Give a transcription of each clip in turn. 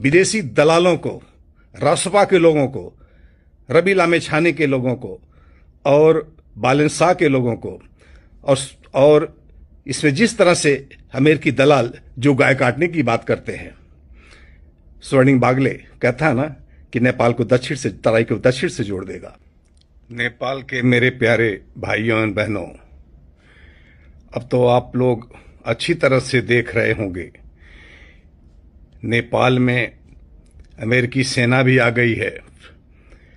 विदेशी दलालों को, रासपा के लोगों को, रवि लामेछाने के लोगों को और बालन शाह के लोगों को और इसमें जिस तरह से अमेरिकी दलाल जो गाय काटने की बात करते हैं। स्वर्णिम बागले कहता है ना कि नेपाल को दक्षिण से, तराई को दक्षिण से जोड़ देगा। नेपाल के मेरे प्यारे भाइयों और बहनों, अब तो आप लोग अच्छी तरह से देख रहे होंगे, नेपाल में अमेरिकी सेना भी आ गई है,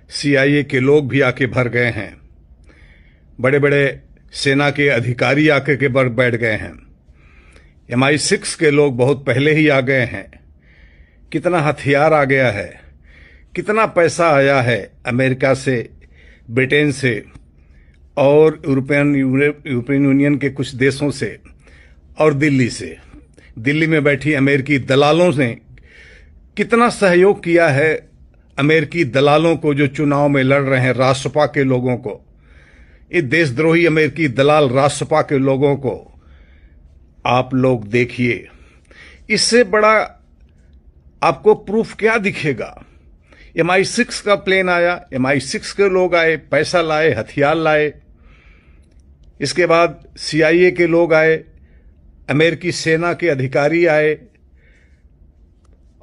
CIA के लोग भी आके भर गए हैं, बड़े बड़े सेना के अधिकारी आके के बैठ गए हैं, MI6 के लोग बहुत पहले ही आ गए हैं। कितना हथियार आ गया है, कितना पैसा आया है अमेरिका से, ब्रिटेन से और यूरोपियन यूनियन के कुछ देशों से और दिल्ली से। दिल्ली में बैठी अमेरिकी दलालों ने कितना सहयोग किया है अमेरिकी दलालों को जो चुनाव में लड़ रहे हैं, रासपा के लोगों को, ये देशद्रोही अमेरिकी दलाल रासपा के लोगों को आप लोग देखिए। इससे बड़ा आपको प्रूफ क्या दिखेगा? MI6 का प्लेन आया, MI6 के लोग आए, पैसा लाए, हथियार लाए, इसके बाद CIA के लोग आए, अमेरिकी सेना के अधिकारी आए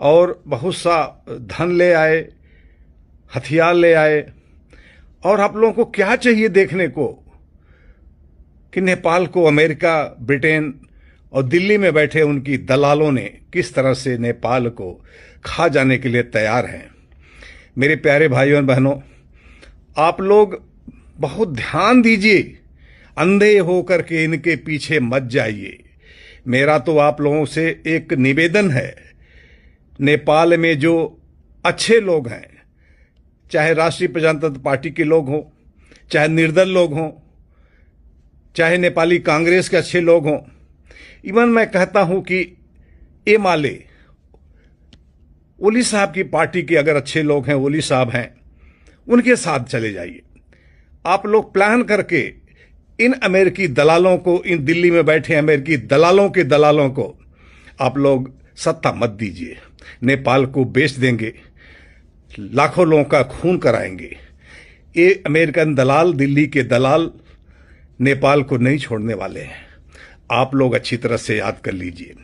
और बहुत सा धन ले आए, हथियार ले आए। और आप लोगों को क्या चाहिए देखने को कि नेपाल को अमेरिका, ब्रिटेन और दिल्ली में बैठे उनकी दलालों ने किस तरह से नेपाल को खा जाने के लिए तैयार हैं। मेरे प्यारे भाइयों और बहनों, आप लोग बहुत ध्यान दीजिए, अंधे होकर के इनके पीछे मत जाइए। मेरा तो आप लोगों से एक निवेदन है, नेपाल में जो अच्छे लोग हैं, चाहे राष्ट्रीय प्रजातंत्र पार्टी के लोग हों, चाहे निर्दल लोग हों, चाहे नेपाली कांग्रेस के अच्छे लोग हों, इवन मैं कहता हूं कि ए माले ओली साहब की पार्टी के अगर अच्छे लोग हैं, ओली साहब हैं, उनके साथ चले जाइए। आप लोग प्लान करके इन अमेरिकी दलालों को, इन दिल्ली में बैठे अमेरिकी दलालों के दलालों को आप लोग सत्ता मत दीजिए। नेपाल को बेच देंगे, लाखों लोगों का खून कराएंगे। ये अमेरिकन दलाल, दिल्ली के दलाल नेपाल को नहीं छोड़ने वाले हैं। आप लोग अच्छी तरह से याद कर लीजिए।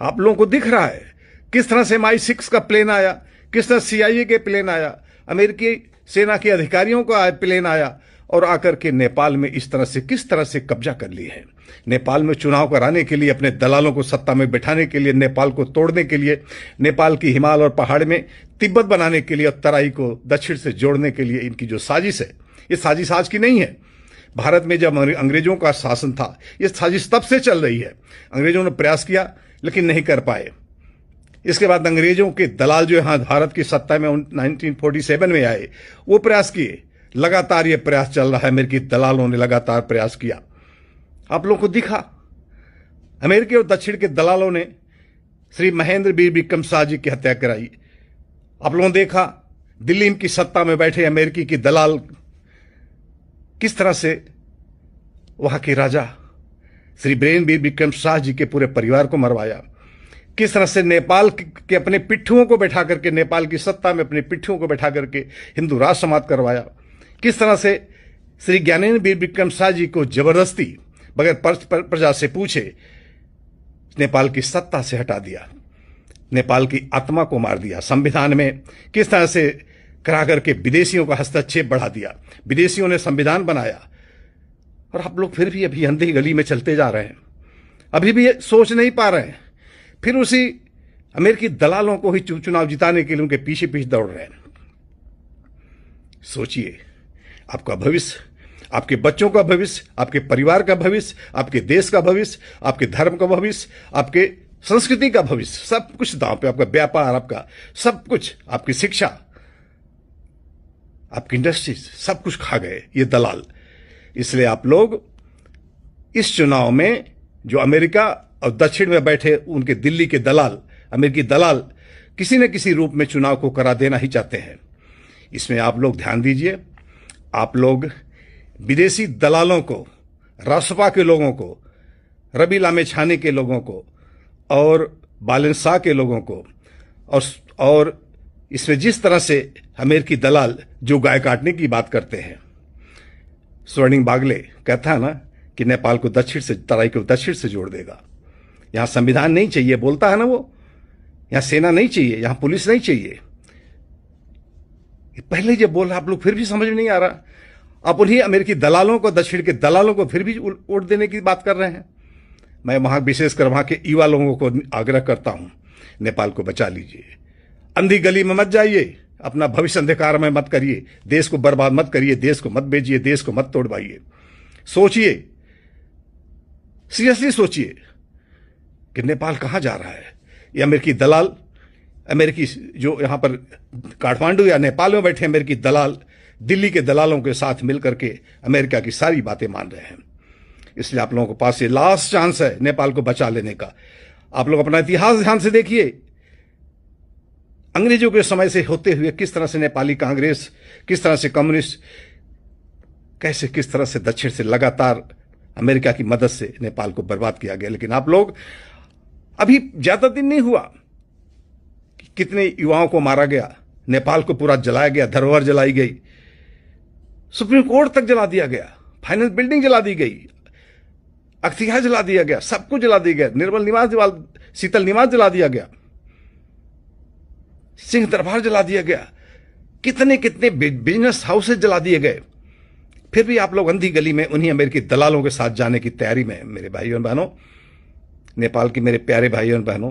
आप लोगों को दिख रहा है किस तरह से MI6 का प्लेन आया, किस तरह CIA के प्लेन आया, अमेरिकी सेना के अधिकारियों का प्लेन आया और आकर के नेपाल में इस तरह से किस तरह से कब्जा कर लिए है। नेपाल में चुनाव कराने के लिए, अपने दलालों को सत्ता में बैठाने के लिए, नेपाल को तोड़ने के लिए, नेपाल की हिमालय और पहाड़ में तिब्बत बनाने के लिए और तराई को दक्षिण से जोड़ने के लिए इनकी जो साजिश है, ये साजिश आज की नहीं है। भारत में जब अंग्रेजों का शासन था, ये साजिश तब से चल रही है। अंग्रेजों ने प्रयास किया लेकिन नहीं कर पाए। इसके बाद अंग्रेजों के दलाल जो यहाँ भारत की सत्ता में 1947 में आए, वो प्रयास किए। लगातार ये प्रयास चल रहा है, अमेरिकी दलालों ने लगातार प्रयास किया। आप लोगों को दिखा, अमेरिकी और दक्षिण के दलालों ने श्री महेंद्र वीर विक्रम शाह जी की हत्या कराई। आप लोगों ने देखा दिल्ली की सत्ता में बैठे अमेरिकी की दलाल किस तरह से वहां के राजा श्री वीर विक्रम शाह जी के पूरे परिवार को मरवाया, किस तरह से नेपाल के अपने पिट्ठुओं को बैठा करके, नेपाल की सत्ता में अपने पिट्ठुओं को बैठा करके हिंदू राष्ट्र समाप्त करवाया, किस तरह से श्री ज्ञानेन्द्र वीर विक्रम शाह जी को जबरदस्ती बगैर प्रजा से पूछे नेपाल की सत्ता से हटा दिया, नेपाल की आत्मा को मार दिया। संविधान में किस तरह से करा करके विदेशियों का हस्तक्षेप बढ़ा दिया, विदेशियों ने संविधान बनाया और आप लोग फिर भी अभी अंधी गली में चलते जा रहे हैं, अभी भी सोच नहीं पा रहे हैं। फिर उसी अमेरिकी दलालों को ही चुनाव जिताने के लिए उनके पीछे पीछे दौड़ रहे हैं। सोचिए, आपका भविष्य, आपके बच्चों का भविष्य, आपके परिवार का भविष्य, आपके देश का भविष्य, आपके धर्म का भविष्य, आपके संस्कृति का भविष्य, सब कुछ दांव पे, आपका व्यापार, आपका सब कुछ, आपकी शिक्षा, आपकी इंडस्ट्रीज, सब कुछ खा गए ये दलाल। इसलिए आप लोग इस चुनाव में जो अमेरिका और दक्षिण में बैठे उनके दिल्ली के दलाल, अमेरिकी दलाल किसी न किसी रूप में चुनाव को करा देना ही चाहते हैं। इसमें आप लोग ध्यान दीजिए। आप लोग विदेशी दलालों को, रासपा के लोगों को, रवि लामेछाने के लोगों को और बालन शाह के लोगों को और इसमें जिस तरह से अमेरिकी दलाल जो गाय काटने की बात करते हैं, स्वर्णिम बागले कहता है ना कि नेपाल को दक्षिण से, तराई को दक्षिण से जोड़ देगा। यहां संविधान नहीं चाहिए बोलता है ना वो, यहां सेना नहीं चाहिए, यहां पुलिस नहीं चाहिए। पहले जब बोल रहा आप लोग फिर भी समझ में नहीं आ रहा। आप उन्हीं अमेरिकी दलालों को, दक्षिण के दलालों को फिर भी वोट देने की बात कर रहे हैं। मैं वहां विशेषकर वहां के युवा लोगों को आग्रह करता हूं, नेपाल को बचा लीजिए। अंधी गली में मत जाइए, अपना भविष्य अंधकार में मत करिए, देश को बर्बाद मत करिए, देश को मत बेचिए, देश को मत तोड़वाइए। सोचिए, सीरियसली सोचिए कि नेपाल कहां जा रहा है। ये अमेरिकी दलाल, अमेरिकी जो यहां पर काठमांडू या नेपाल में बैठे अमेरिकी दलाल दिल्ली के दलालों के साथ मिलकर के अमेरिका की सारी बातें मान रहे हैं। इसलिए आप लोगों के पास ये लास्ट चांस है नेपाल को बचा लेने का। आप लोग अपना इतिहास ध्यान से देखिए, अंग्रेजों के समय से होते हुए किस तरह से नेपाली कांग्रेस, किस तरह से कम्युनिस्ट, कैसे किस तरह से दक्षिण से लगातार अमेरिका की मदद से नेपाल को बर्बाद किया गया। लेकिन आप लोग, अभी ज्यादा दिन नहीं हुआ कि कितने युवाओं को मारा गया, नेपाल को पूरा जलाया गया, धरोहर जलाई गई, सुप्रीम कोर्ट तक जला दिया गया, फाइनेंस बिल्डिंग जला दी गई, अख्तियार जला दिया गया, सब कुछ जला दिया गया, निर्मल निवास, शीतल निवास जला दिया गया, सिंह दरबार जला दिया गया, कितने कितने बिजनेस हाउसेज जला दिए गए। फिर भी आप लोग अंधी गली में उन्हीं अमेरिकी दलालों के साथ जाने की तैयारी में। मेरे भाइयों बहनों, नेपाल के मेरे प्यारे भाइयों बहनों,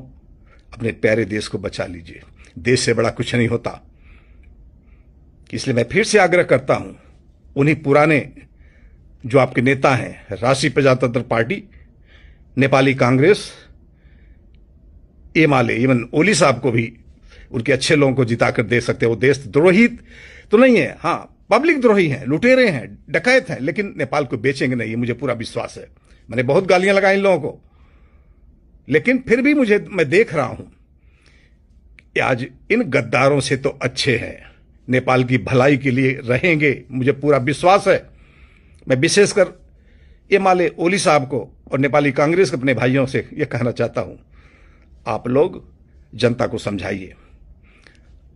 अपने प्यारे देश को बचा लीजिए। देश से बड़ा कुछ नहीं होता। इसलिए मैं फिर से आग्रह करता हूं, उन्हीं पुराने जो आपके नेता हैं, राष्ट्रीय प्रजातंत्र पार्टी, नेपाली कांग्रेस, एमाले, इवन ओली साहब को भी, उनके अच्छे लोगों को जिताकर दे सकते हैं। वो देशद्रोही तो नहीं है, हां पब्लिक द्रोही हैं, लुटेरे हैं, डकैत हैं, लेकिन नेपाल को बेचेंगे नहीं, ये मुझे पूरा विश्वास है। मैंने बहुत गालियां लगाई इन लोगों को, लेकिन फिर भी मैं देख रहा हूं कि आज इन गद्दारों से तो अच्छे हैं, नेपाल की भलाई के लिए रहेंगे, मुझे पूरा विश्वास है। मैं विशेषकर एमाले, ओली साहब को और नेपाली कांग्रेस के अपने भाइयों से यह कहना चाहता हूं, आप लोग जनता को समझाइए।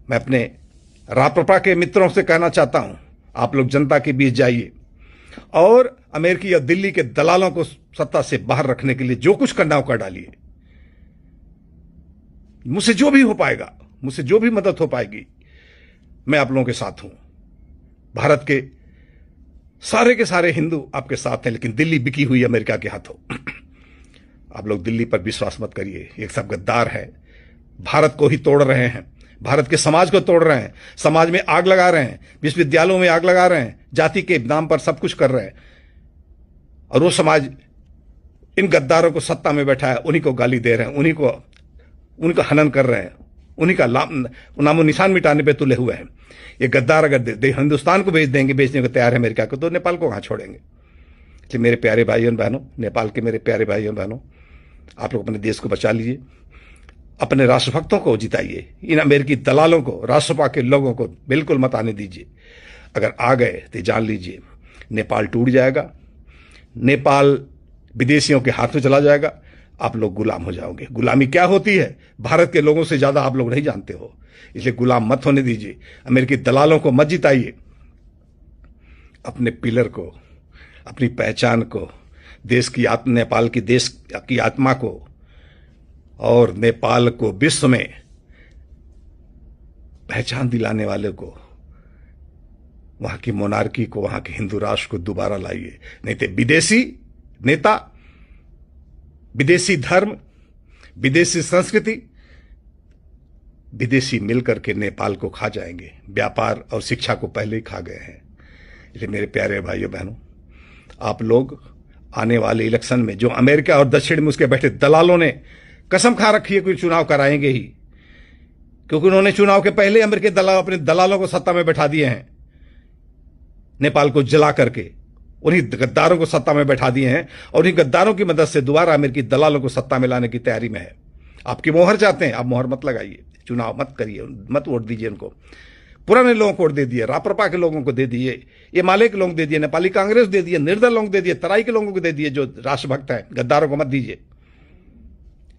मैं अपने राप्रपा के मित्रों से कहना चाहता हूं, आप लोग जनता के बीच जाइए और अमेरिकी और दिल्ली के दलालों को सत्ता से बाहर रखने के लिए जो कुछ करना हो कर डालिए। मुझसे जो भी हो पाएगा, मुझसे जो भी मदद हो पाएगी, मैं आप लोगों के साथ हूं। भारत के सारे हिंदू आपके साथ हैं, लेकिन दिल्ली बिकी हुई अमेरिका के हाथों। आप लोग दिल्ली पर विश्वास मत करिए, ये सब गद्दार है, भारत को ही तोड़ रहे हैं, भारत के समाज को तोड़ रहे हैं, समाज में आग लगा रहे हैं, विश्वविद्यालयों में आग लगा रहे हैं, जाति के नाम पर सब कुछ कर रहे हैं। और वो समाज इन गद्दारों को सत्ता में बैठा है, उन्हीं को गाली दे रहे हैं, उन्हीं का हनन कर रहे हैं, उन्हीं का नामो निशान मिटाने पे तुले हुए हैं। ये गद्दार अगर हिंदुस्तान को बेचने को तैयार है अमेरिका को, तो नेपाल को कहां छोड़ेंगे। इसलिए मेरे प्यारे भाइयों बहनों, नेपाल के मेरे प्यारे भाइयों बहनों, आप लोग अपने देश को बचा लीजिए, अपने राष्ट्रभक्तों को जिताइए, इन अमेरिकी दलालों को, राष्ट्रपा के लोगों को बिल्कुल मत आने दीजिए। अगर आ गए तो जान लीजिए नेपाल टूट जाएगा, नेपाल विदेशियों के हाथ में चला जाएगा, आप लोग गुलाम हो जाओगे। गुलामी क्या होती है, भारत के लोगों से ज्यादा आप लोग नहीं जानते हो। इसलिए गुलाम मत होने दीजिए, अमेरिकी दलालों को मत जिताइए। अपने पिलर को, अपनी पहचान को, देश की नेपाल की देश की आत्मा को और नेपाल को विश्व में पहचान दिलाने वाले को, वहां की मोनार्की को, वहां के हिंदू राष्ट्र को दोबारा लाइए। नहीं तो विदेशी नेता, विदेशी धर्म, विदेशी संस्कृति, विदेशी मिलकर के नेपाल को खा जाएंगे। व्यापार और शिक्षा को पहले ही खा गए हैं। इसलिए मेरे प्यारे भाइयों बहनों, आप लोग आने वाले इलेक्शन में जो अमेरिका और दक्षिण में उसके बैठे दलालों ने कसम खा रखी है कि चुनाव कराएंगे ही, क्योंकि उन्होंने चुनाव के पहले अमेरिकी दलाल अपने दलालों को सत्ता में बैठा दिए हैं, नेपाल को जला करके उन्हीं गद्दारों को सत्ता में बैठा दिए हैं, और उन्हीं गद्दारों की मदद से दोबारा अमेरिकी दलालों को सत्ता में लाने की तैयारी में है। आपकी मोहर चाहते हैं, आप मोहर मत लगाइए, चुनाव मत करिए, मत वोट दीजिए उनको। पुराने लोगों को वोट दे दिए, राप्रपा के लोगों को दे दिए, ये माले के लोगों को दे दिए, नेपाली कांग्रेस दे दिए, निर्दल लोगों को दे दिए, तराई के लोगों को दे दिए, जो राष्ट्रभक्त हैं, गद्दारों को मत दीजिए।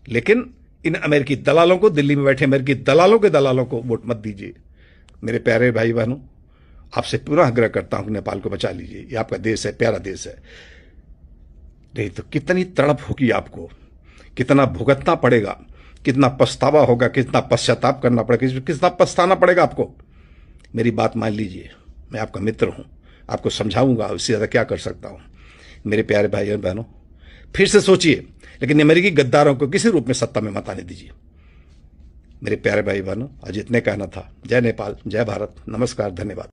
लेकिन इन अमेरिकी दलालों को, दिल्ली में बैठे अमेरिकी दलालों के दलालों को वोट मत दीजिए। मेरे प्यारे भाई बहनों, आपसे पूरा आग्रह करता हूं कि नेपाल को बचा लीजिए। ये आपका देश है, प्यारा देश है। नहीं तो कितनी तड़प होगी आपको, कितना भुगतना पड़ेगा, कितना पछतावा होगा, कितना पश्चाताप करना पड़ेगा, कितना पछताना पड़ेगा आपको। मेरी बात मान लीजिए, मैं आपका मित्र हूं, आपको समझाऊंगा, उससे ज़्यादा क्या कर सकता हूं। मेरे प्यारे भाई और बहनों, फिर से सोचिए, लेकिन अमेरिकी गद्दारों को किसी रूप में सत्ता में मत आने दीजिए। मेरे प्यारे भाई बहनों, आज इतने कहना था। जय नेपाल, जय भारत, नमस्कार, धन्यवाद।